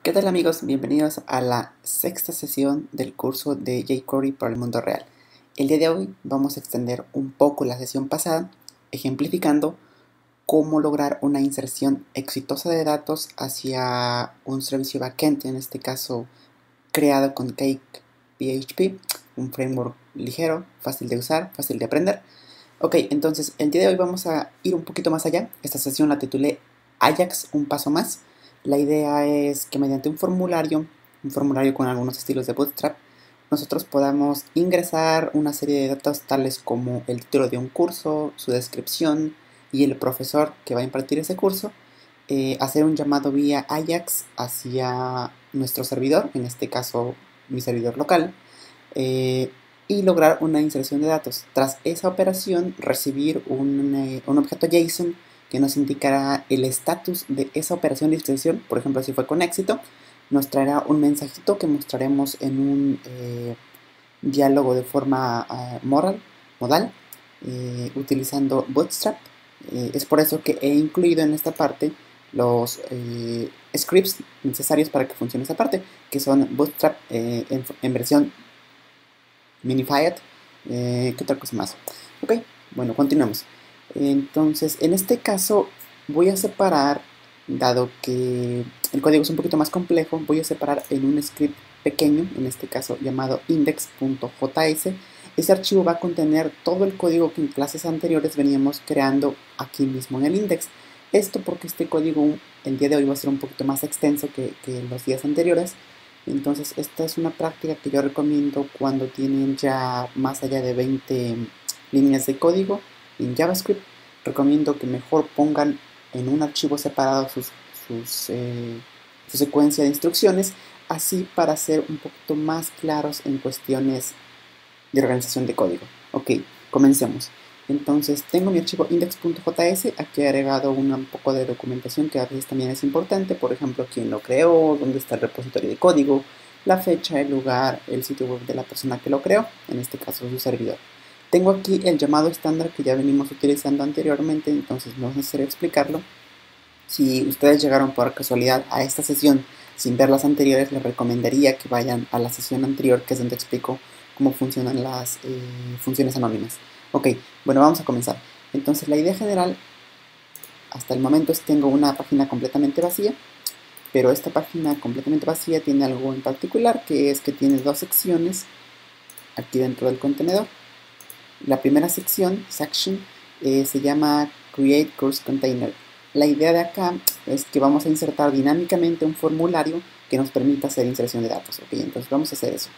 ¿Qué tal amigos? Bienvenidos a la sexta sesión del curso de jQuery para el mundo real. El día de hoy vamos a extender un poco la sesión pasada, ejemplificando cómo lograr una inserción exitosa de datos hacia un servicio backend, en este caso creado con Cake PHP, un framework ligero, fácil de usar, fácil de aprender. Ok, entonces el día de hoy vamos a ir un poquito más allá. Esta sesión la titulé Ajax, un paso más. La idea es que mediante un formulario con algunos estilos de Bootstrap, nosotros podamos ingresar una serie de datos tales como el título de un curso, su descripción y el profesor que va a impartir ese curso, hacer un llamado vía Ajax hacia nuestro servidor, en este caso mi servidor local, eh, y lograr una inserción de datos. Tras esa operación, recibir un objeto JSON que nos indicará el estatus de esa operación de inserción. Por ejemplo, si fue con éxito, nos traerá un mensajito que mostraremos en un diálogo de forma modal, utilizando Bootstrap. Es por eso que he incluido en esta parte los scripts necesarios para que funcione esa parte, que son Bootstrap en versión minified. ¿Qué otra cosa más? Ok, bueno, continuamos. Entonces, en este caso voy a separar, dado que el código es un poquito más complejo, voy a separar en un script pequeño, en este caso llamado index.js. Ese archivo va a contener todo el código que en clases anteriores veníamos creando aquí mismo en el index. Esto porque este código el día de hoy va a ser un poquito más extenso que los días anteriores. Entonces esta es una práctica que yo recomiendo cuando tienen ya más allá de 20 líneas de código en JavaScript. Recomiendo que mejor pongan en un archivo separado su secuencia de instrucciones, así para ser un poquito más claros en cuestiones de organización de código. Ok, comencemos. Entonces tengo mi archivo index.js, aquí he agregado un poco de documentación que a veces también es importante, por ejemplo, quién lo creó, dónde está el repositorio de código, la fecha, el lugar, el sitio web de la persona que lo creó, en este caso su servidor. Tengo aquí el llamado estándar que ya venimos utilizando anteriormente, entonces no es necesario explicarlo. Si ustedes llegaron por casualidad a esta sesión sin ver las anteriores, les recomendaría que vayan a la sesión anterior, que es donde explico cómo funcionan las funciones anónimas. Ok, bueno, vamos a comenzar. Entonces la idea general hasta el momento es que tengo una página completamente vacía, pero esta página completamente vacía tiene algo en particular, que es que tiene dos secciones aquí dentro del contenedor. La primera sección, section, se llama Create Course Container. La idea de acá es que vamos a insertar dinámicamente un formulario que nos permita hacer inserción de datos. Ok, entonces vamos a hacer eso.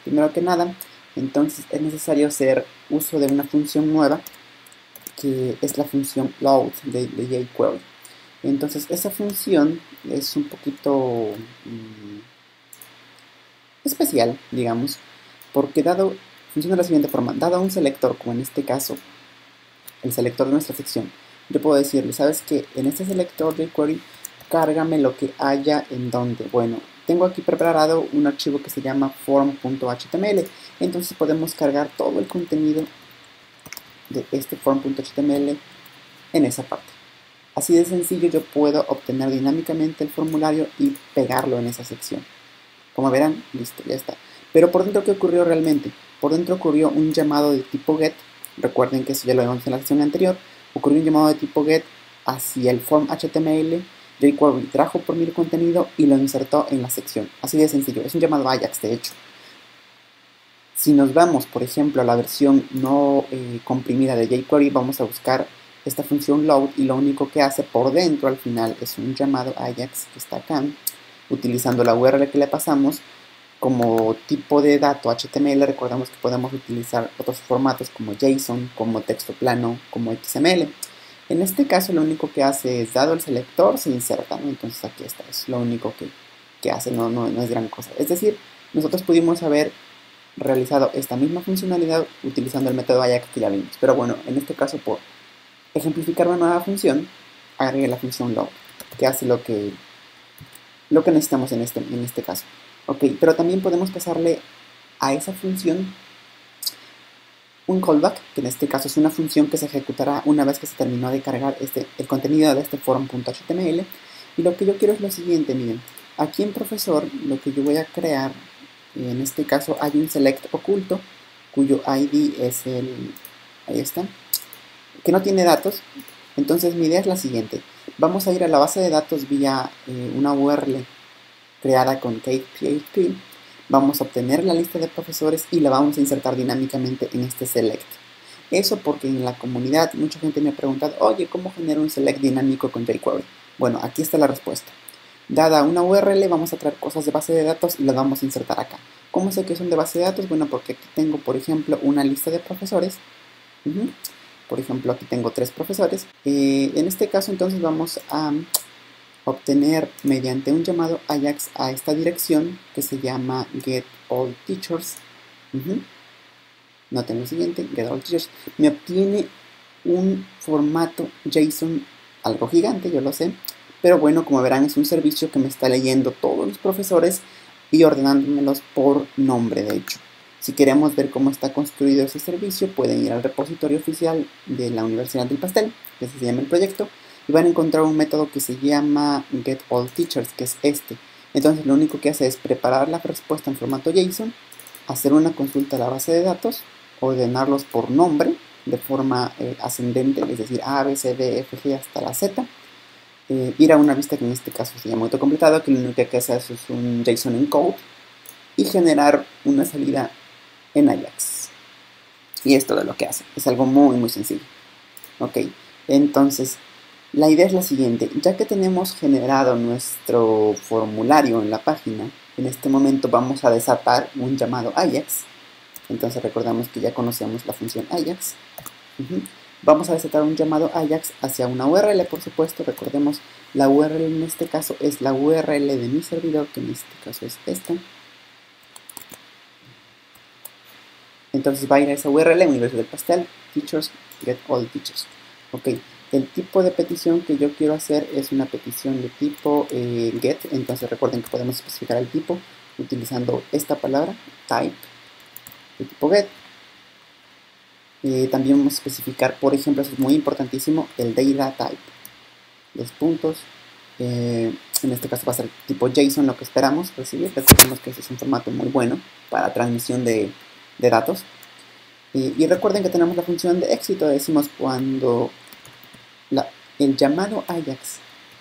Primero que nada, entonces es necesario hacer uso de una función nueva, que es la función load de jQuery. Entonces esa función es un poquito especial, digamos, porque funciona de la siguiente forma. Dado un selector, como en este caso el selector de nuestra sección, yo puedo decirle, ¿sabes qué? En este selector de jQuery, cárgame lo que haya en donde. Bueno, tengo aquí preparado un archivo que se llama form.html, entonces podemos cargar todo el contenido de este form.html en esa parte. Así de sencillo yo puedo obtener dinámicamente el formulario y pegarlo en esa sección. Como verán, listo, ya está. Pero por dentro, ¿qué ocurrió realmente? Por dentro ocurrió un llamado de tipo get. Recuerden que eso ya lo vimos en la sección anterior. Ocurrió un llamado de tipo get hacia el form HTML. jQuery trajo por mí el contenido y lo insertó en la sección. Así de sencillo. Es un llamado Ajax, de hecho. Si nos vamos, por ejemplo, a la versión no comprimida de jQuery, vamos a buscar esta función load y lo único que hace por dentro al final es un llamado Ajax que está acá, utilizando la URL que le pasamos como tipo de dato HTML. Recordamos que podemos utilizar otros formatos como JSON, como texto plano, como XML. En este caso lo único que hace es, dado el selector, se inserta, ¿no? Entonces aquí está, es lo único que hace, no es gran cosa. Es decir, nosotros pudimos haber realizado esta misma funcionalidad utilizando el método Ajax que ya vimos. Pero bueno, en este caso, por ejemplificar una nueva función, agregué la función load, que hace lo que necesitamos en este caso. Ok, pero también podemos pasarle a esa función un callback, que en este caso es una función que se ejecutará una vez que se terminó de cargar el contenido de este form.html. Y lo que yo quiero es lo siguiente, miren. Aquí en profesor, lo que yo voy a crear, en este caso hay un select oculto, cuyo ID es ahí está, que no tiene datos. Entonces mi idea es la siguiente: vamos a ir a la base de datos vía una URL creada con CakePHP, vamos a obtener la lista de profesores y la vamos a insertar dinámicamente en este select. Eso porque en la comunidad mucha gente me ha preguntado, oye, ¿cómo genero un select dinámico con jQuery? Bueno, aquí está la respuesta. Dada una URL, vamos a traer cosas de base de datos y las vamos a insertar acá. ¿Cómo sé que son de base de datos? Bueno, porque aquí tengo, por ejemplo, una lista de profesores. Por ejemplo, aquí tengo 3 profesores. En este caso, entonces, vamos a obtener mediante un llamado Ajax a esta dirección que se llama getAllTeachers. Noten lo siguiente: getAllTeachers me obtiene un formato JSON algo gigante, yo lo sé, pero bueno, como verán, es un servicio que me está leyendo todos los profesores y ordenándomelos por nombre. De hecho, si queremos ver cómo está construido ese servicio, pueden ir al repositorio oficial de la Universidad del Pastel, que se llama el proyecto, y van a encontrar un método que se llama getAllTeachers, que es este. Entonces lo único que hace es preparar la respuesta en formato JSON, hacer una consulta a la base de datos, ordenarlos por nombre de forma ascendente, es decir, A, B, C, D, F, G hasta la Z, ir a una vista que en este caso se llama autocompletado, que lo único que hace es un JSON encode y generar una salida en Ajax. Y es todo lo que hace, es algo muy sencillo. Ok, entonces la idea es la siguiente: ya que tenemos generado nuestro formulario en la página, en este momento vamos a desatar un llamado Ajax. Entonces recordamos que ya conocíamos la función Ajax. Vamos a desatar un llamado Ajax hacia una URL, por supuesto. Recordemos, la URL en este caso es la URL de mi servidor, que en este caso es esta. Entonces va a ir a esa URL, Universidad del Pastel, Teachers, getAllTeachers. Ok, el tipo de petición que yo quiero hacer es una petición de tipo get. Entonces recuerden que podemos especificar el tipo utilizando esta palabra, type, de tipo get. También vamos a especificar, por ejemplo, eso es muy importantísimo, el data type. 2 puntos. En este caso va a ser tipo JSON lo que esperamos recibir. Recordemos que ese es un formato muy bueno para transmisión de datos. Y recuerden que tenemos la función de éxito. Decimos cuando el llamado Ajax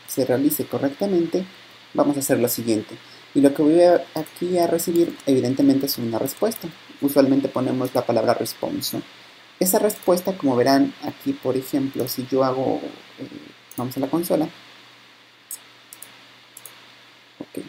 se realice correctamente, vamos a hacer lo siguiente. Y lo que voy aquí a recibir, evidentemente, es una respuesta. Usualmente ponemos la palabra response, ¿no? Esa respuesta, como verán aquí, por ejemplo, si yo hago, vamos a la consola. Okay.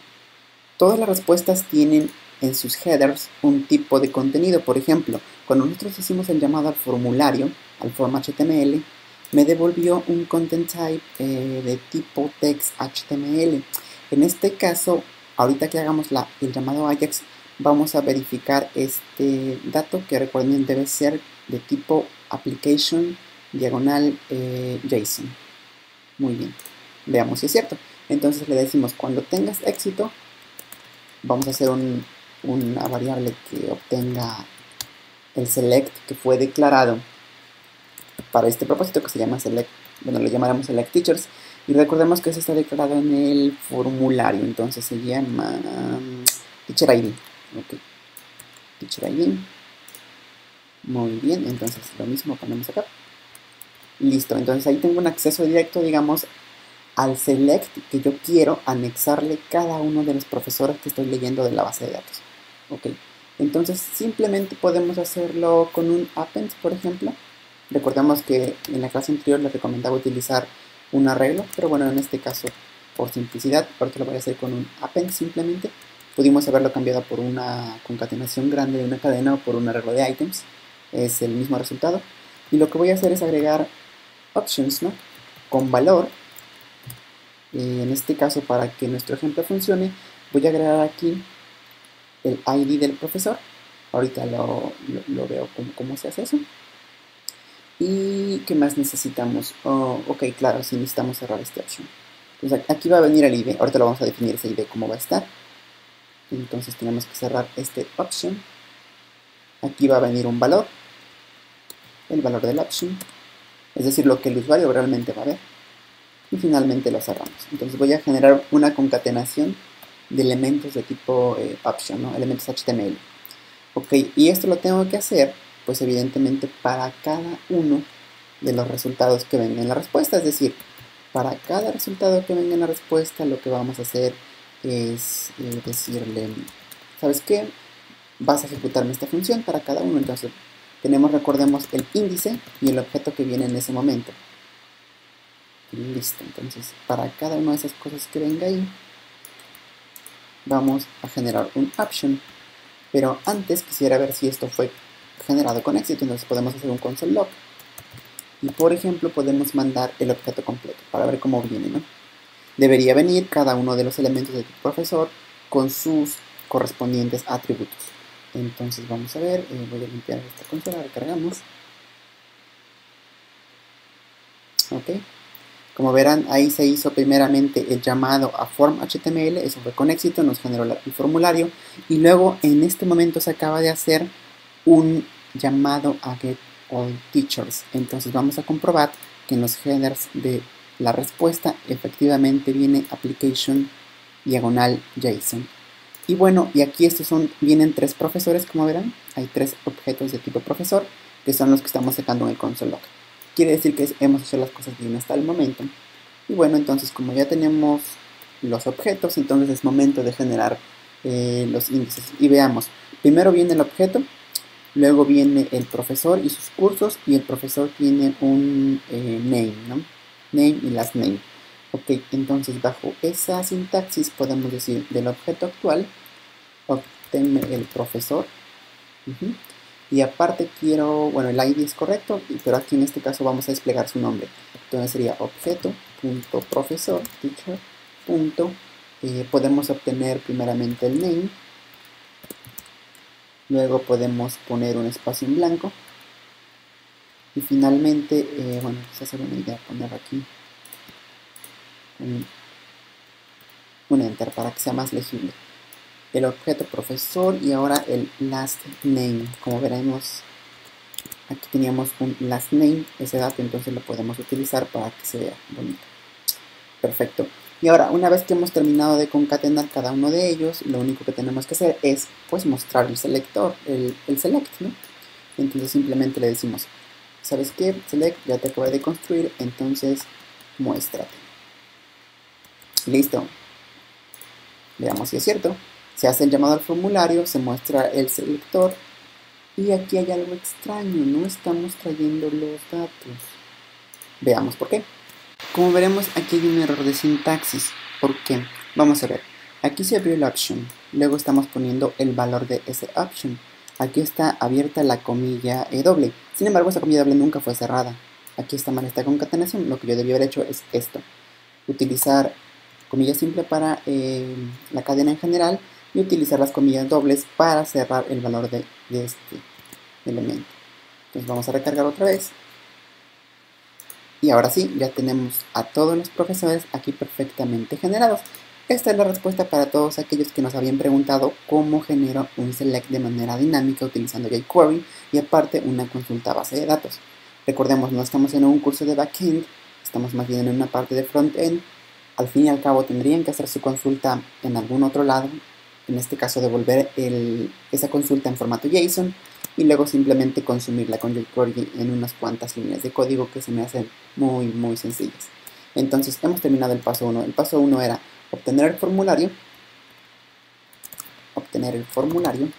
Todas las respuestas tienen en sus headers un tipo de contenido. Por ejemplo, cuando nosotros hicimos el llamado al formulario, al form HTML, me devolvió un content type de tipo text HTML. En este caso, ahorita que hagamos el llamado Ajax, vamos a verificar este dato, que recuerden debe ser de tipo application diagonal JSON. Muy bien, veamos si es cierto. Entonces le decimos: cuando tengas éxito, vamos a hacer una variable que obtenga el select que fue declarado para este propósito, que se llama select. Bueno, le llamaremos select teachers, y recordemos que eso está declarado en el formulario. Entonces se llama teacher ID. Ok, teacher ID. Muy bien, entonces lo mismo ponemos acá. Listo, entonces ahí tengo un acceso directo, digamos, al select que yo quiero anexarle cada uno de los profesores que estoy leyendo de la base de datos. Ok, entonces simplemente podemos hacerlo con un append, por ejemplo. Recordemos que en la clase anterior les recomendaba utilizar un arreglo, pero bueno, en este caso, por simplicidad, ahorita lo voy a hacer con un append simplemente. Pudimos haberlo cambiado por una concatenación grande de una cadena o por un arreglo de items. Es el mismo resultado. Y lo que voy a hacer es agregar options, ¿no?, con valor. En este caso, para que nuestro ejemplo funcione, voy a agregar aquí el ID del profesor. Ahorita lo veo cómo se hace eso. ¿Y qué más necesitamos? Ok, claro, sí necesitamos cerrar este option. Entonces aquí va a venir el ID. Ahorita lo vamos a definir ese ID cómo va a estar. Entonces tenemos que cerrar este option. Aquí va a venir un valor, el valor del option, es decir, lo que el usuario realmente va a ver. Y finalmente lo cerramos. Entonces voy a generar una concatenación de elementos de tipo option, ¿no? Elementos HTML. Ok, y esto lo tengo que hacer, pues evidentemente para cada uno de los resultados que vengan en la respuesta. Es decir, para cada resultado que venga en la respuesta, lo que vamos a hacer es decirle, ¿sabes qué? Vas a ejecutarme esta función para cada uno. Entonces, recordemos, el índice y el objeto que viene en ese momento. Listo, entonces, para cada una de esas cosas que venga ahí, vamos a generar un option. Pero antes quisiera ver si esto fue generado con éxito. Entonces podemos hacer un console log. Y por ejemplo podemos mandar el objeto completo para ver cómo viene, ¿no? Debería venir cada uno de los elementos de tipo profesor con sus correspondientes atributos. Entonces vamos a ver, voy a limpiar esta consola, recargamos. Ok. Como verán, ahí se hizo primeramente el llamado a form.html, eso fue con éxito, nos generó el formulario. Y luego en este momento se acaba de hacer un llamado a getAllTeachers. Entonces vamos a comprobar que en los headers de la respuesta efectivamente viene application diagonal JSON. Y bueno, y aquí vienen tres profesores, como verán. Hay tres objetos de tipo profesor, que son los que estamos sacando en el console log. Quiere decir que hemos hecho las cosas bien hasta el momento. Y bueno, entonces como ya tenemos los objetos, entonces es momento de generar los índices. Y veamos, primero viene el objeto, luego viene el profesor y sus cursos, y el profesor tiene un name, ¿no? Name y last name. Ok, entonces bajo esa sintaxis podemos decir del objeto actual, obténme el profesor. Y aparte quiero, bueno, el ID es correcto, pero aquí en este caso vamos a desplegar su nombre. Entonces sería objeto.profesor, teacher, podemos obtener primeramente el name, luego podemos poner un espacio en blanco, y finalmente, bueno, quizás sea una idea poner aquí un enter para que sea más legible. El objeto profesor y ahora el last name. Como veremos, aquí teníamos un last name, ese dato entonces lo podemos utilizar para que se vea bonito. Perfecto. Y ahora, una vez que hemos terminado de concatenar cada uno de ellos, lo único que tenemos que hacer es pues mostrar el selector, el select, ¿no? Entonces simplemente le decimos, ¿sabes qué? Select, ya te acabé de construir, entonces muéstrate. Listo. Veamos si es cierto. Se hace el llamado al formulario, se muestra el selector, y aquí hay algo extraño, no estamos trayendo los datos. Veamos por qué. Como veremos, aquí hay un error de sintaxis. ¿Por qué? Vamos a ver. Aquí se abrió el option, luego estamos poniendo el valor de ese option. Aquí está abierta la comilla doble. Sin embargo, esa comilla doble nunca fue cerrada. Aquí está mal esta concatenación. Lo que yo debí haber hecho es esto. Utilizar comilla simple para la cadena en general y utilizar las comillas dobles para cerrar el valor de este elemento. Entonces vamos a recargar otra vez. Y ahora sí, ya tenemos a todos los profesores aquí perfectamente generados. Esta es la respuesta para todos aquellos que nos habían preguntado cómo genero un select de manera dinámica utilizando jQuery y aparte una consulta base de datos. Recordemos, no estamos en un curso de backend, estamos más bien en una parte de frontend. Al fin y al cabo tendrían que hacer su consulta en algún otro lado, en este caso devolver esa consulta en formato JSON y luego simplemente consumirla con jQuery en unas cuantas líneas de código que se me hacen muy sencillas. Entonces hemos terminado el paso 1. El paso 1 era obtener el formulario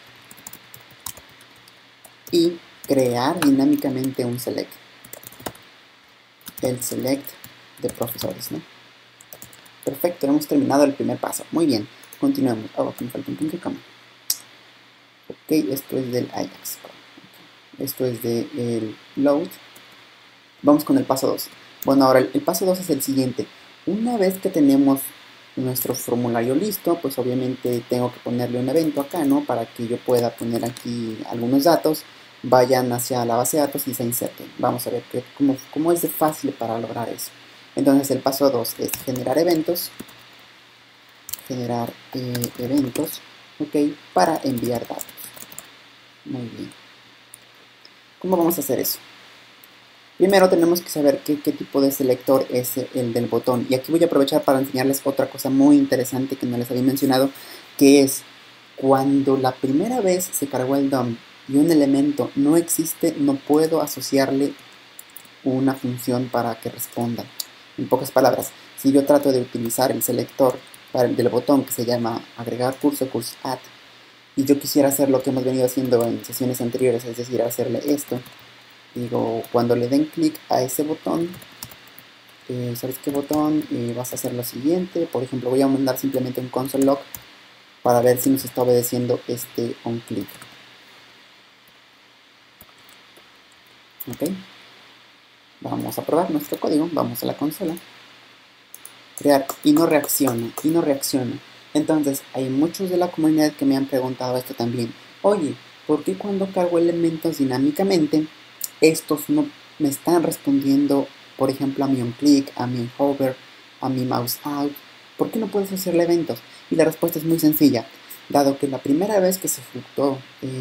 y crear dinámicamente un select, el select de profesores, ¿no? Perfecto, hemos terminado el primer paso. Muy bien, continuemos. Oh, aquí me falta un punto y coma. Ok, esto es del Ajax. Esto es del load. Vamos con el paso 2. Bueno, ahora el paso 2 es el siguiente. Una vez que tenemos nuestro formulario listo, pues obviamente tengo que ponerle un evento acá, ¿no? Para que yo pueda poner aquí algunos datos, vayan hacia la base de datos y se inserten. Vamos a ver cómo es de fácil para lograr eso. Entonces el paso 2 es generar eventos. Ok, para enviar datos. Muy bien. ¿Cómo vamos a hacer eso? Primero tenemos que saber qué tipo de selector es el del botón. Y aquí voy a aprovechar para enseñarles otra cosa muy interesante que no les había mencionado, que es cuando la primera vez se cargó el DOM y un elemento no existe, no puedo asociarle una función para que responda. En pocas palabras, si yo trato de utilizar el selector del botón que se llama agregar curso, curso add, y yo quisiera hacer lo que hemos venido haciendo en sesiones anteriores, es decir, hacerle esto, digo, cuando le den clic a ese botón, ¿sabes qué botón? Vas a hacer lo siguiente, por ejemplo, voy a mandar simplemente un console log para ver si nos está obedeciendo este on click. Ok, vamos a probar nuestro código, vamos a la consola, crear, y no reacciona, y no reacciona. Entonces, hay muchos de la comunidad que me han preguntado esto también. Oye, ¿por qué cuando cargo elementos dinámicamente, estos no me están respondiendo, por ejemplo, a mi onClick, a mi hover, a mi mouse out? ¿Por qué no puedes hacerle eventos? Y la respuesta es muy sencilla. Dado que la primera vez que se ejecutó,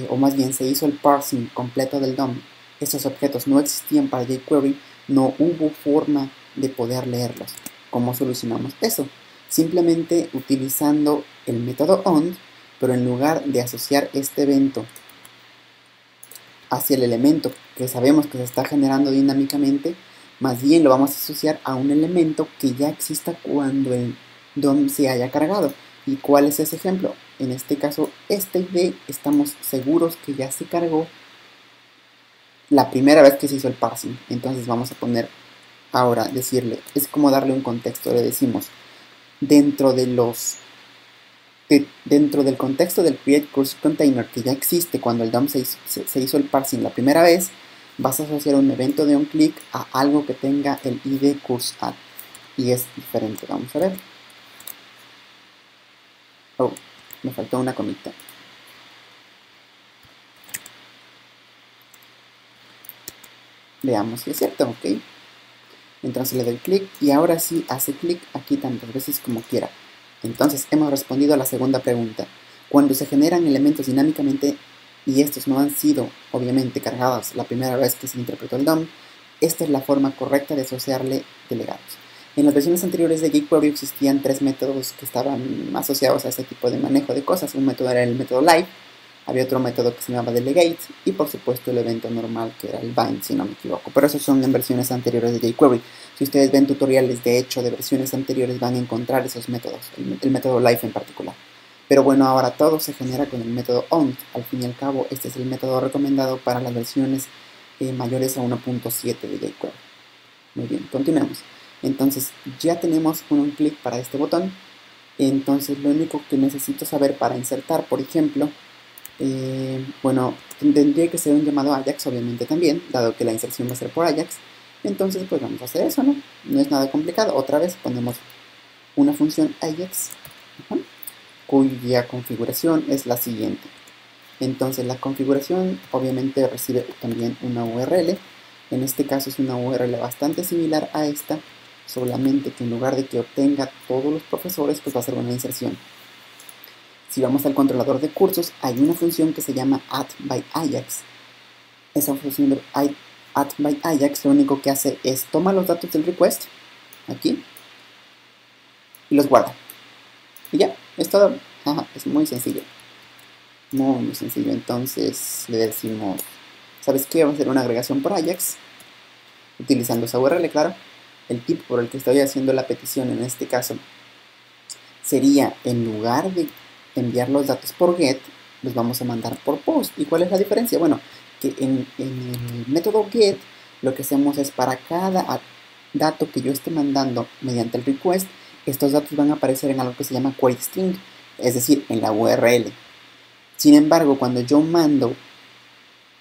o más bien se hizo el parsing completo del DOM, estos objetos no existían para jQuery, no hubo forma de poder leerlos. ¿Cómo solucionamos eso? Simplemente utilizando el método ON, pero en lugar de asociar este evento hacia el elemento que sabemos que se está generando dinámicamente, más bien lo vamos a asociar a un elemento que ya exista cuando el DOM se haya cargado. ¿Y cuál es ese ejemplo? En este caso, este ID estamos seguros que ya se cargó la primera vez que se hizo el parsing. Entonces vamos a poner ahora, decirle, es como darle un contexto, le decimos, dentro dentro del contexto del create cursor container que ya existe cuando el DOM se hizo el parsing la primera vez, vas a asociar un evento de onClick a algo que tenga el ID curseAdd. Y es diferente, vamos a ver. Oh, me faltó una comita. Veamos si es cierto, ok. Entonces le doy clic y ahora sí hace clic aquí tantas veces como quiera. Entonces hemos respondido a la segunda pregunta. Cuando se generan elementos dinámicamente y estos no han sido obviamente cargados la primera vez que se interpretó el DOM, esta es la forma correcta de asociarle delegados. En las versiones anteriores de jQuery existían tres métodos que estaban asociados a este tipo de manejo de cosas. Un método era el método live, había otro método que se llamaba delegate y por supuesto el evento normal que era el bind, si no me equivoco. Pero esos son en versiones anteriores de jQuery. Si ustedes ven tutoriales de hecho de versiones anteriores van a encontrar esos métodos, el método live en particular. Pero bueno, ahora todo se genera con el método on. Al fin y al cabo, este es el método recomendado para las versiones mayores a 1.7 de jQuery. Muy bien, continuemos. Entonces ya tenemos un clic para este botón. Entonces lo único que necesito saber para insertar, por ejemplo, bueno, tendría que ser un llamado Ajax obviamente también, dado que la inserción va a ser por Ajax. Entonces pues vamos a hacer eso, ¿no? No es nada complicado. Otra vez ponemos una función Ajax, cuya configuración es la siguiente. Entonces la configuración obviamente recibe también una URL. En este caso es una URL bastante similar a esta, solamente que en lugar de que obtenga todos los profesores, pues va a ser una inserción. Si vamos al controlador de cursos, hay una función que se llama add_by_ajax. Esa función de add_by_ajax lo único que hace es toma los datos del request, aquí, y los guarda. Y ya, es todo. Ajá, es muy sencillo. Muy sencillo. Entonces le decimos, ¿sabes qué? Vamos a hacer una agregación por Ajax, utilizando esa URL, claro. El tipo por el que estoy haciendo la petición en este caso sería, en lugar de enviar los datos por get, los vamos a mandar por post. ¿Y cuál es la diferencia? Bueno, que en el método get lo que hacemos es para cada dato que yo esté mandando mediante el request, estos datos van a aparecer en algo que se llama query string, es decir, en la URL. Sin embargo, cuando yo mando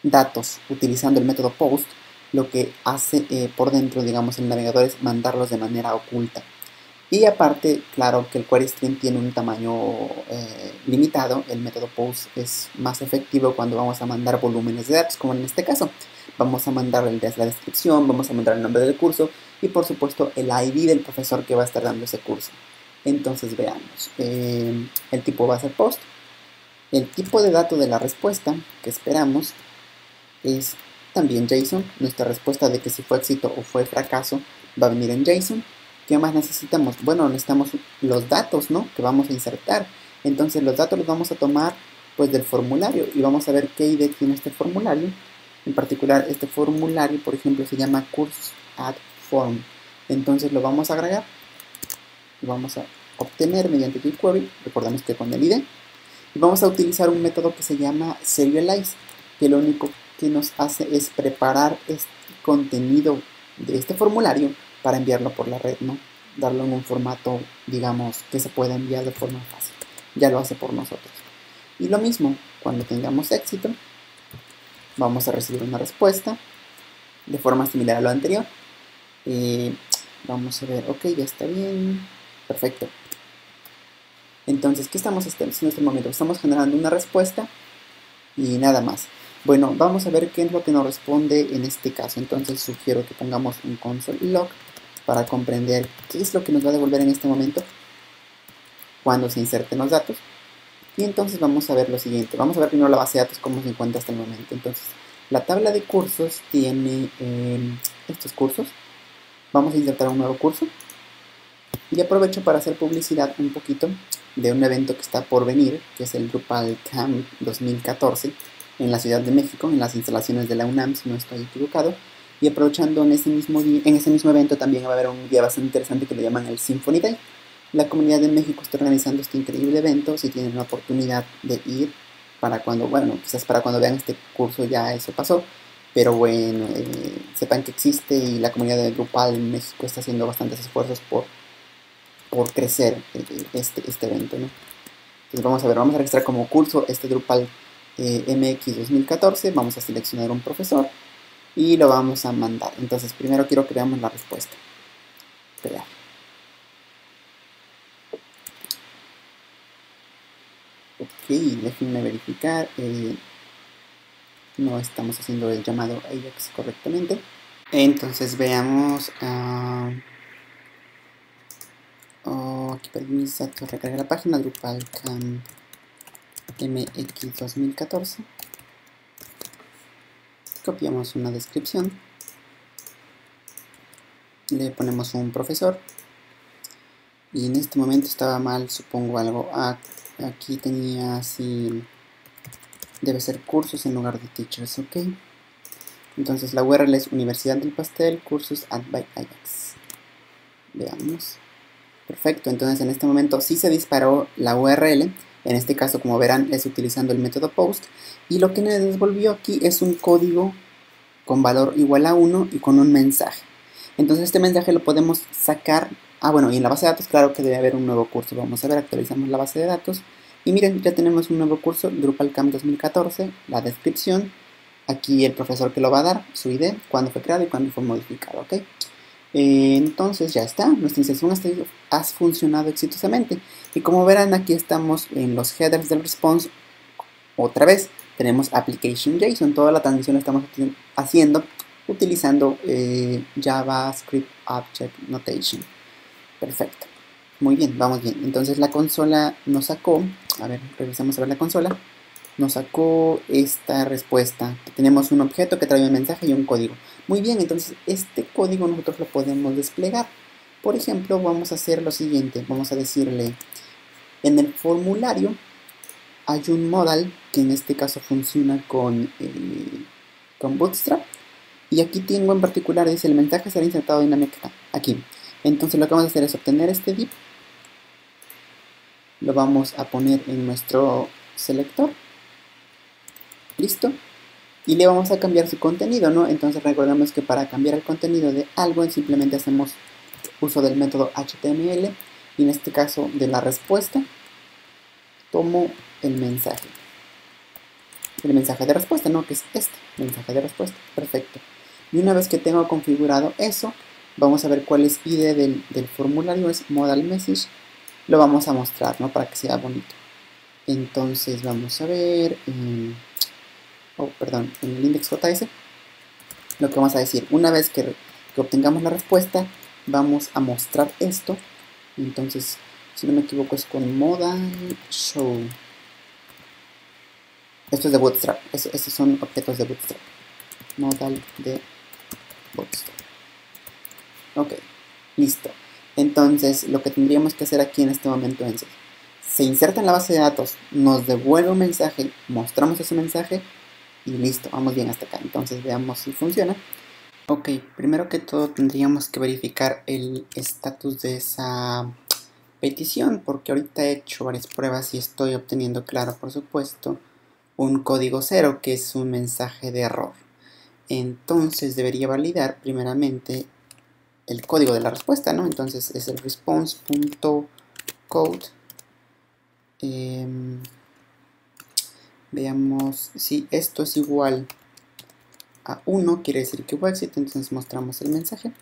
datos utilizando el método post, lo que hace por dentro, digamos, el navegador es mandarlos de manera oculta. Y aparte, claro que el query string tiene un tamaño limitado. El método post es más efectivo cuando vamos a mandar volúmenes de datos, como en este caso. Vamos a mandar la descripción, vamos a mandar el nombre del curso y por supuesto el ID del profesor que va a estar dando ese curso. Entonces veamos, el tipo va a ser post. El tipo de dato de la respuesta que esperamos es también JSON. Nuestra respuesta de que si fue éxito o fue fracaso va a venir en JSON. ¿Qué más necesitamos? Bueno, necesitamos los datos, ¿no?, que vamos a insertar. Entonces los datos los vamos a tomar pues del formulario y vamos a ver qué ID tiene este formulario. En particular, este formulario, por ejemplo, se llama course add form. Entonces lo vamos a agregar, lo vamos a obtener mediante jQuery, recordamos que con el ID, y vamos a utilizar un método que se llama serialize, que lo único que nos hace es preparar este contenido de este formulario para enviarlo por la red, ¿no? Darlo en un formato, digamos, que se pueda enviar de forma fácil. Ya lo hace por nosotros. Y lo mismo, cuando tengamos éxito, vamos a recibir una respuesta de forma similar a lo anterior. Vamos a ver, ok, ya está bien, perfecto. Entonces, ¿qué estamos haciendo en este momento? Estamos generando una respuesta y nada más. Bueno, vamos a ver qué es lo que nos responde en este caso. Entonces sugiero que pongamos un console log para comprender qué es lo que nos va a devolver en este momento cuando se inserten los datos. Y entonces vamos a ver lo siguiente. Vamos a ver primero la base de datos, cómo se encuentra hasta el momento. Entonces, la tabla de cursos tiene estos cursos. Vamos a insertar un nuevo curso. Y aprovecho para hacer publicidad un poquito de un evento que está por venir, que es el Drupal Camp 2014 en la Ciudad de México, en las instalaciones de la UNAM, si no estoy equivocado. Y aprovechando en ese mismo evento también va a haber un día bastante interesante que lo llaman el Symphony Day. La comunidad de México está organizando este increíble evento. Si tienen la oportunidad de ir, para cuando, bueno, quizás para cuando vean este curso ya eso pasó, pero bueno, sepan que existe y la comunidad de Drupal en México está haciendo bastantes esfuerzos por crecer este evento, ¿no? Entonces vamos a ver, vamos a registrar como curso este Drupal MX 2014, vamos a seleccionar un profesor y lo vamos a mandar. Entonces primero quiero que veamos la respuesta. Crear. Ok, déjenme verificar. No estamos haciendo el llamado AJAX correctamente. Entonces veamos. Aquí perdí mis datos. Recargar la página Drupal Camp MX 2014. Copiamos una descripción. Le ponemos un profesor. Y en este momento estaba mal, supongo algo. Aquí tenía así. Debe ser cursos en lugar de teachers, ok. Entonces la URL es Universidad del Pastel, cursos by Ajax. Veamos. Perfecto, entonces en este momento sí se disparó la URL. En este caso, como verán, es utilizando el método post. Y lo que me devolvió aquí es un código con valor igual a 1 y con un mensaje. Entonces este mensaje lo podemos sacar. Bueno, y en la base de datos, claro que debe haber un nuevo curso. Vamos a ver, actualizamos la base de datos. Y miren, ya tenemos un nuevo curso, Drupal Camp 2014, la descripción. Aquí el profesor que lo va a dar, su ID, cuándo fue creado y cuándo fue modificado, ¿ok? Entonces ya está, nuestra inserción ha funcionado exitosamente. Y como verán, aquí estamos en los headers del response. Otra vez, tenemos application JSON, toda la transición la estamos haciendo utilizando JavaScript Object Notation. Perfecto. Muy bien, vamos bien. Entonces la consola nos sacó, a ver, revisamos a ver la consola, nos sacó esta respuesta. Tenemos un objeto que trae un mensaje y un código. Muy bien, entonces este código nosotros lo podemos desplegar. Por ejemplo, vamos a hacer lo siguiente. Vamos a decirle, en el formulario hay un modal que en este caso funciona con Bootstrap. Y aquí tengo en particular, dice, el mensaje será insertado dinámicamente aquí. Entonces lo que vamos a hacer es obtener este div. Lo vamos a poner en nuestro selector. Listo. Y le vamos a cambiar su contenido, ¿no? Entonces recordemos que para cambiar el contenido de algo simplemente hacemos uso del método HTML. Y en este caso de la respuesta, tomo el mensaje. El mensaje de respuesta, ¿no? Que es este, mensaje de respuesta. Perfecto. Y una vez que tengo configurado eso, vamos a ver cuál es ID del formulario, es modal message. Lo vamos a mostrar, ¿no? Para que sea bonito. Entonces vamos a ver, en el index.js, lo que vamos a decir, una vez que obtengamos la respuesta, vamos a mostrar esto. Entonces, si no me equivoco, es con modal show. Esto es de Bootstrap, esos son objetos de Bootstrap. modal de Bootstrap. Ok, listo. Entonces lo que tendríamos que hacer aquí en este momento es, se inserta en la base de datos, nos devuelve un mensaje, mostramos ese mensaje y listo, vamos bien hasta acá. Entonces veamos si funciona. Ok, primero que todo tendríamos que verificar el estatus de esa petición, porque ahorita he hecho varias pruebas y estoy obteniendo, claro, por supuesto, un código 0, que es un mensaje de error. Entonces debería validar primeramente el código de la respuesta, ¿no? Entonces es el response.code. Veamos si esto es igual a 1, quiere decir que hubo éxito, entonces mostramos el mensaje.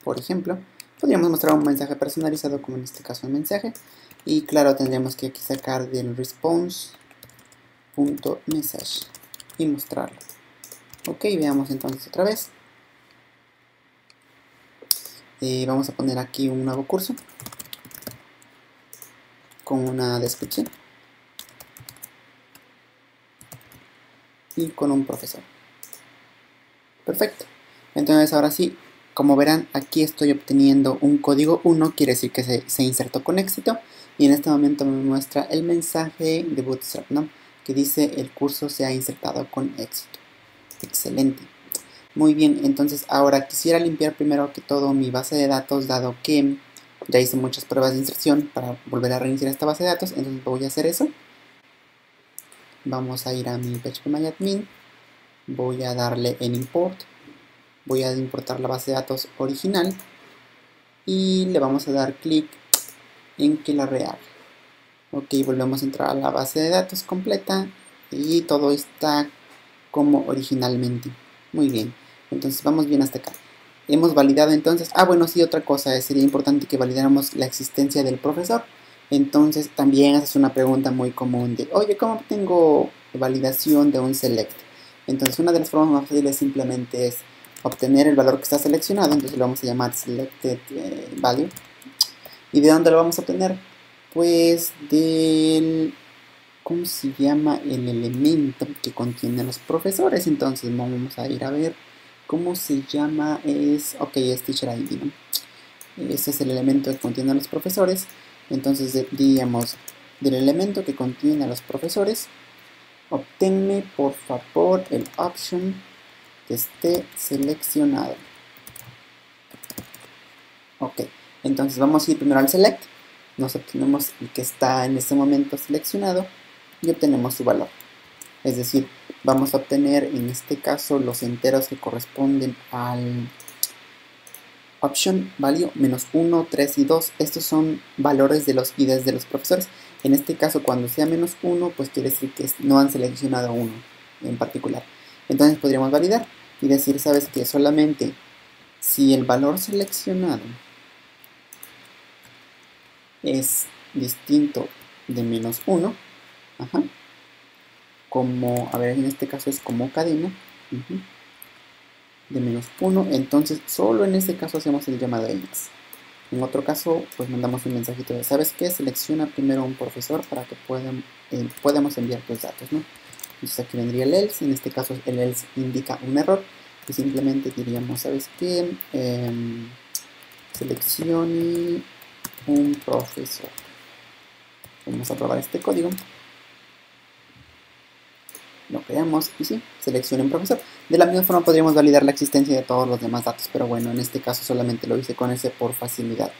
Por ejemplo, podríamos mostrar un mensaje personalizado, como en este caso el mensaje, y claro, tendríamos que aquí sacar del response.message y mostrarlo. Ok, veamos entonces otra vez. Vamos a poner aquí un nuevo curso con una descripción y con un profesor. Perfecto. Entonces ahora sí, como verán, aquí estoy obteniendo un código 1, quiere decir que se insertó con éxito, y en este momento me muestra el mensaje de Bootstrap, ¿no? Que dice el curso se ha insertado con éxito. Excelente. Muy bien, entonces ahora quisiera limpiar primero que todo mi base de datos, dado que ya hice muchas pruebas de inserción para volver a reiniciar esta base de datos, entonces voy a hacer eso. Vamos a ir a mi phpMyAdmin, voy a darle en import, voy a importar la base de datos original y le vamos a dar clic en que la reabra. Ok, volvemos a entrar a la base de datos completa y todo está como originalmente. Muy bien, entonces vamos bien hasta acá. Hemos validado entonces, bueno, sí, otra cosa, sería importante que validáramos la existencia del profesor. Entonces también esa es una pregunta muy común de, oye, ¿cómo tengo validación de un select? Entonces una de las formas más fáciles simplemente es obtener el valor que está seleccionado, entonces lo vamos a llamar selected value. ¿Y de dónde lo vamos a obtener? Pues del, ¿cómo se llama? El elemento que contiene a los profesores. Entonces vamos a ir a ver cómo se llama. Ok, es teacher ID, ¿no? Ese es el elemento que contiene a los profesores. Entonces diríamos, del elemento que contiene a los profesores, obténme por favor el option que esté seleccionado. Ok, entonces vamos a ir primero al select, nos obtenemos el que está en este momento seleccionado y obtenemos su valor. Es decir, vamos a obtener en este caso los enteros que corresponden al option value -1, 3 y 2. Estos son valores de los IDs de los profesores. En este caso, cuando sea -1, pues quiere decir que no han seleccionado uno en particular. Entonces podríamos validar y decir, sabes que solamente si el valor seleccionado es distinto de -1, como, a ver, en este caso es como cadena, de -1, entonces solo en este caso hacemos el llamado else. En otro caso, pues mandamos un mensajito de, ¿sabes qué? Selecciona primero un profesor para que podamos enviar tus datos, ¿no? Entonces aquí vendría el else, en este caso el else indica un error, y simplemente diríamos, ¿sabes qué? Seleccione un profesor. Vamos a probar este código. Lo creamos y sí, seleccione un profesor. De la misma forma podríamos validar la existencia de todos los demás datos, pero bueno, en este caso solamente lo hice con ese por facilidad.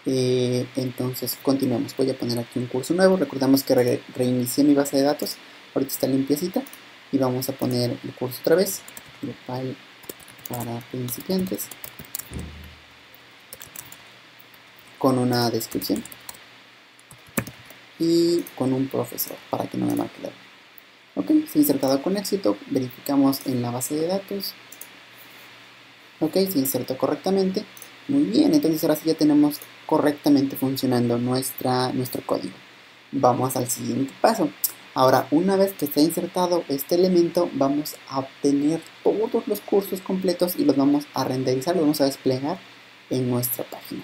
Entonces continuemos. Voy a poner aquí un curso nuevo. Recordamos que reinicié mi base de datos. Ahorita está limpiecita. Y vamos a poner el curso otra vez. Drupal para principiantes. Con una descripción. Y con un profesor para que no me marque la error. Ok, se ha insertado con éxito. Verificamos en la base de datos. Ok, se insertó correctamente. Muy bien, entonces ahora sí ya tenemos correctamente funcionando nuestro código. Vamos al siguiente paso. Ahora, una vez que se ha insertado este elemento, vamos a obtener todos los cursos completos y los vamos a renderizar, los vamos a desplegar en nuestra página.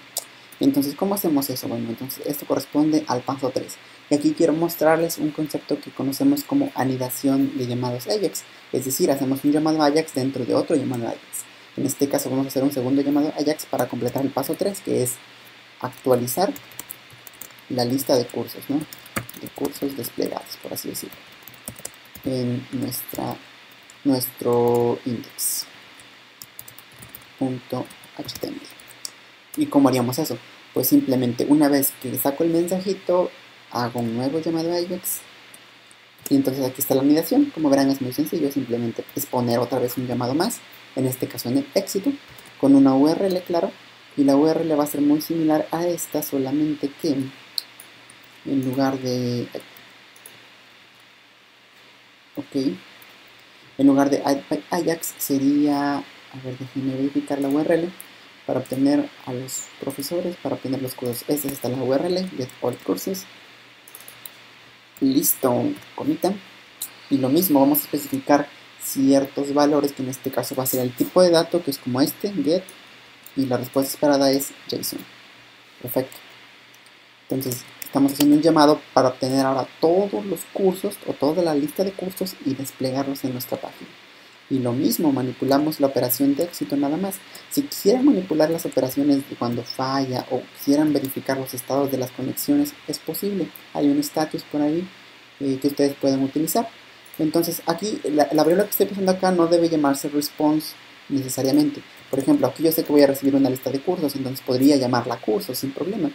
Entonces, ¿cómo hacemos eso? Bueno, entonces esto corresponde al paso 3. Y aquí quiero mostrarles un concepto que conocemos como anidación de llamados AJAX. Es decir, hacemos un llamado AJAX dentro de otro llamado AJAX. En este caso vamos a hacer un segundo llamado AJAX para completar el paso 3, que es actualizar la lista de cursos, ¿no? De cursos desplegados, por así decirlo, en nuestro index.html. ¿Y cómo haríamos eso? Pues simplemente una vez que saco el mensajito, hago un nuevo llamado a Ajax. Y entonces aquí está la anidación. Como verán, es muy sencillo. Simplemente es poner otra vez un llamado más. En este caso en el éxito. Con una URL, claro. Y la URL va a ser muy similar a esta. Solamente que en lugar de... Ok. En lugar de Ajax sería... A ver, déjenme verificar la URL. Para obtener a los profesores, para obtener los cursos. Esta está la URL, get all courses. Listo, bonita. Y lo mismo, vamos a especificar ciertos valores, que en este caso va a ser el tipo de dato, que es como este, get, y la respuesta esperada es JSON. Perfecto. Entonces, estamos haciendo un llamado para obtener ahora todos los cursos, o toda la lista de cursos, y desplegarlos en nuestra página. Y lo mismo, manipulamos la operación de éxito nada más. Si quisieran manipular las operaciones de cuando falla o quisieran verificar los estados de las conexiones, es posible. Hay un status por ahí que ustedes pueden utilizar. Entonces aquí, la variable que estoy pasando acá no debe llamarse response necesariamente. Por ejemplo, aquí yo sé que voy a recibir una lista de cursos, entonces podría llamarla cursos sin problema.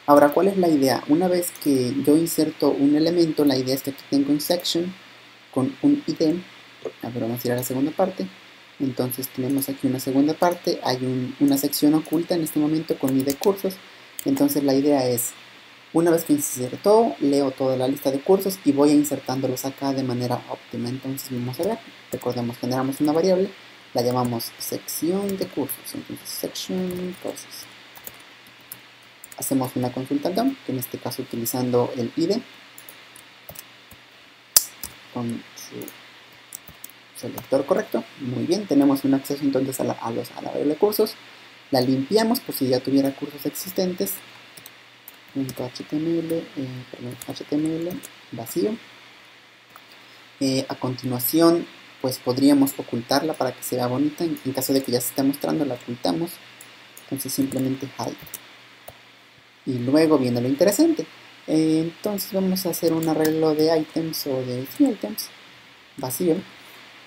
Ahora, ¿cuál es la idea? Una vez que yo inserto un elemento, la idea es que aquí tengo un section con un ID. A ver, vamos a ir a la segunda parte. Entonces tenemos aquí una segunda parte, hay una sección oculta en este momento con ID cursos. Entonces la idea es, una vez que insertó, leo toda la lista de cursos y voy insertándolos acá de manera óptima. Entonces vamos a ver, recordemos, generamos una variable, la llamamos sección de cursos. Entonces section courses. Hacemos una consulta DOM, que en este caso utilizando el ID con su selector correcto. Muy bien, tenemos un acceso entonces a la variable de cursos. La limpiamos por si ya tuviera cursos existentes. .html, HTML vacío. A continuación, pues podríamos ocultarla para que se vea bonita. En caso de que ya se esté mostrando, la ocultamos. Entonces simplemente hide. Y luego viene lo interesante. Entonces vamos a hacer un arreglo de items o de items vacío,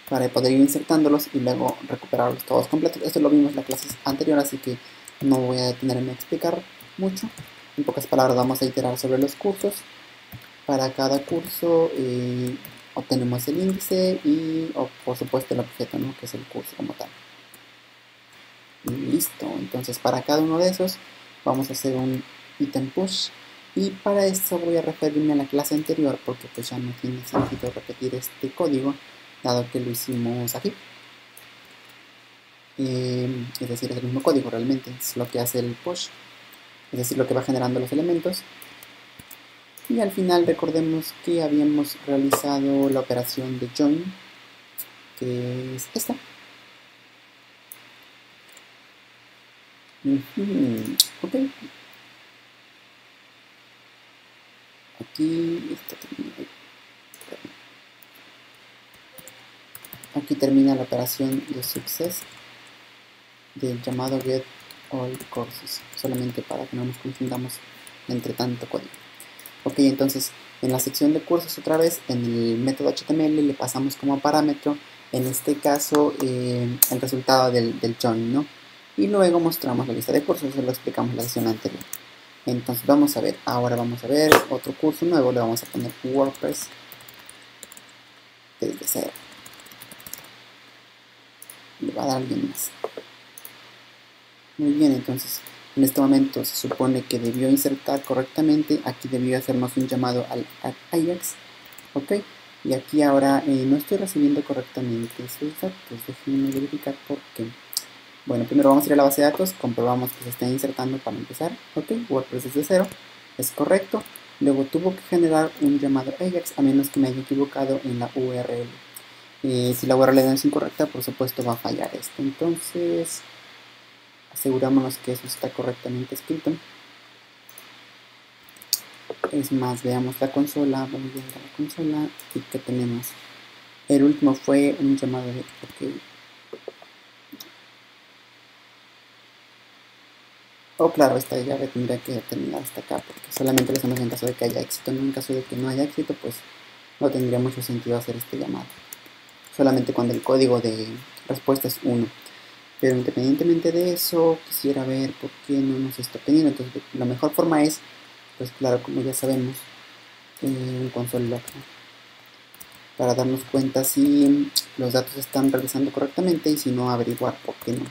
para poder ir insertándolos y luego recuperarlos todos completos. Esto lo vimos en la clase anterior, así que no voy a detenerme a explicar mucho. En pocas palabras, vamos a iterar sobre los cursos. Para cada curso obtenemos el índice y, por supuesto, el objeto, ¿no? Que es el curso como tal. Listo. Entonces, para cada uno de esos vamos a hacer un item push. Y para esto voy a referirme a la clase anterior, porque pues ya no tiene sentido repetir este código, dado que lo hicimos aquí. Es decir, es el mismo código realmente, es lo que hace el push, es decir, lo que va generando los elementos. Y al final recordemos que habíamos realizado la operación de join, que es esta. Ok. Aquí termina la operación de success del llamado get all courses, solamente para que no nos confundamos entre tanto código. Ok, entonces en la sección de cursos otra vez, en el método HTML le pasamos como parámetro, en este caso, el resultado del join, ¿no? Y luego mostramos la lista de cursos, eso lo explicamos en la sesión anterior. Entonces vamos a ver, ahora vamos a ver otro curso nuevo, le vamos a poner WordPress desde cero. Le va a dar alguien más. Muy bien, entonces en este momento se supone que debió insertar correctamente. Aquí debió hacernos un llamado al Ajax. Ok, y aquí ahora no estoy recibiendo correctamente esos datos. Déjenme verificar por qué. Bueno, primero vamos a ir a la base de datos, comprobamos que se está insertando para empezar. Ok, WordPress desde cero, es correcto. Luego tuvo que generar un llamado Ajax, a menos que me haya equivocado en la URL. Si la URL no es incorrecta, por supuesto va a fallar esto. Entonces, asegurámonos que eso está correctamente escrito. Es más, veamos la consola, vamos a ir a la consola y ¿qué tenemos? El último fue un llamado de OK. Oh, claro, esta llave tendría que terminar hasta acá, porque solamente lo hacemos en caso de que haya éxito, ¿no? En caso de que no haya éxito, pues no tendría mucho sentido hacer este llamado. Solamente cuando el código de respuesta es 1. Pero independientemente de eso, quisiera ver por qué no nos está pidiendo. Entonces, la mejor forma es, pues claro, como ya sabemos, un console log, ¿no? Para darnos cuenta si los datos se están realizando correctamente y si no, averiguar por qué no.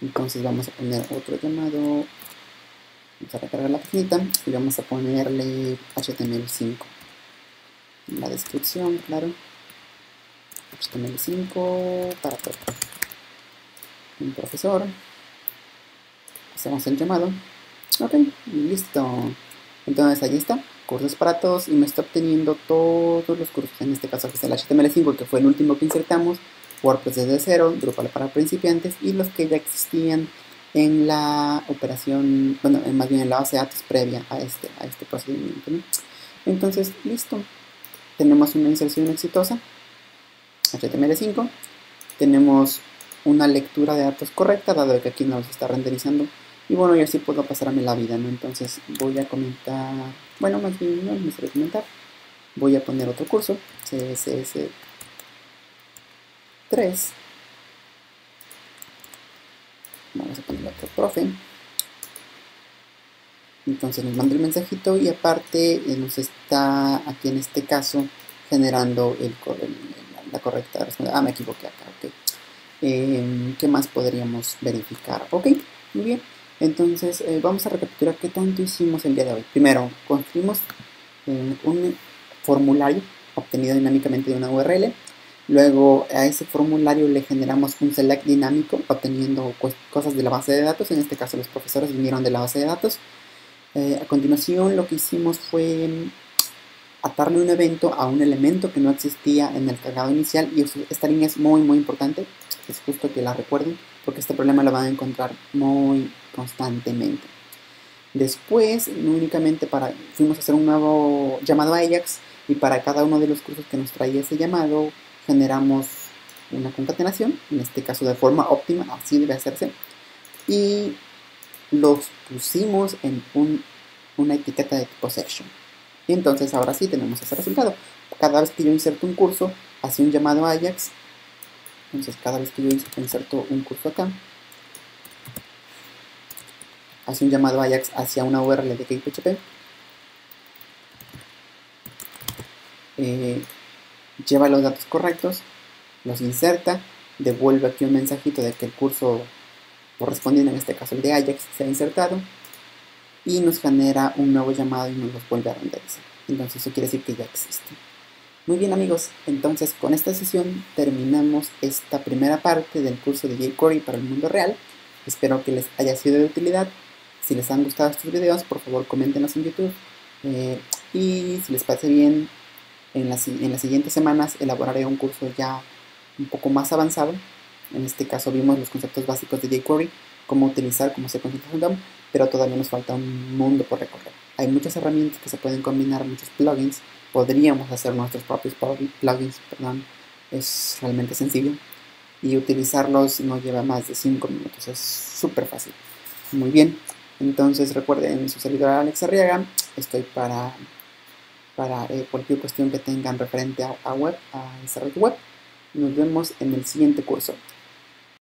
Entonces vamos a poner otro llamado, vamos a recargar la paginita y vamos a ponerle HTML5 en la descripción, claro. HTML5 para todo. Un profesor. Hacemos el llamado. Ok, listo. Entonces ahí está, cursos para todos y me está obteniendo todos los cursos. En este caso que es el HTML5, que fue el último que insertamos, WordPress desde cero, Drupal para principiantes y los que ya existían en la operación, bueno, más bien en la base de datos previa a este procedimiento, ¿no? Entonces, listo. Tenemos una inserción exitosa, HTML5. Tenemos una lectura de datos correcta, dado que aquí nos está renderizando. Y bueno, y así puedo pasarme la vida, ¿no? Entonces voy a comentar, bueno, más bien no es necesario comentar. Voy a poner otro curso, CSS3. Vamos a poner otro profe. Entonces nos manda el mensajito y aparte nos está, aquí en este caso, generando la correcta respuesta. Ah, me equivoqué acá, ok. ¿Qué más podríamos verificar? Ok, muy bien. Entonces vamos a recapitular qué tanto hicimos el día de hoy. Primero, construimos un formulario obtenido dinámicamente de una URL. Luego a ese formulario le generamos un select dinámico obteniendo cosas de la base de datos. En este caso los profesores vinieron de la base de datos. A continuación lo que hicimos fue atarle un evento a un elemento que no existía en el cargado inicial, y esta línea es muy importante, es justo que la recuerden porque este problema lo van a encontrar muy constantemente. Después únicamente fuimos a hacer un nuevo llamado a Ajax y para cada uno de los cursos que nos traía ese llamado generamos una concatenación, en este caso de forma óptima, así debe hacerse, y los pusimos en una etiqueta de tipo section. Y entonces ahora sí tenemos ese resultado. Cada vez que yo inserto un curso, hace un llamado a Ajax. Entonces cada vez que yo inserto un curso acá, hace un llamado a Ajax hacia una URL de GatePHP. Lleva los datos correctos, los inserta, devuelve aquí un mensajito de que el curso correspondiente, en este caso el de Ajax, se ha insertado, y nos genera un nuevo llamado y nos los vuelve a renderizar. Entonces eso quiere decir que ya existe. Muy bien amigos, entonces con esta sesión terminamos esta primera parte del curso de jQuery para el mundo real. Espero que les haya sido de utilidad. Si les han gustado estos videos, por favor coméntenos en YouTube. Y si les parece bien, en las siguientes semanas elaboraré un curso ya un poco más avanzado. En este caso vimos los conceptos básicos de jQuery, cómo utilizar, cómo se consulta un DOM, pero todavía nos falta un mundo por recorrer. Hay muchas herramientas que se pueden combinar, muchos plugins. Podríamos hacer nuestros propios plugins, es realmente sencillo y utilizarlos no lleva más de 5 minutos, es súper fácil. Muy bien, entonces recuerden, su servidor Alex Arriaga, estoy para cualquier cuestión que tengan referente a web, a desarrollo web. Nos vemos en el siguiente curso.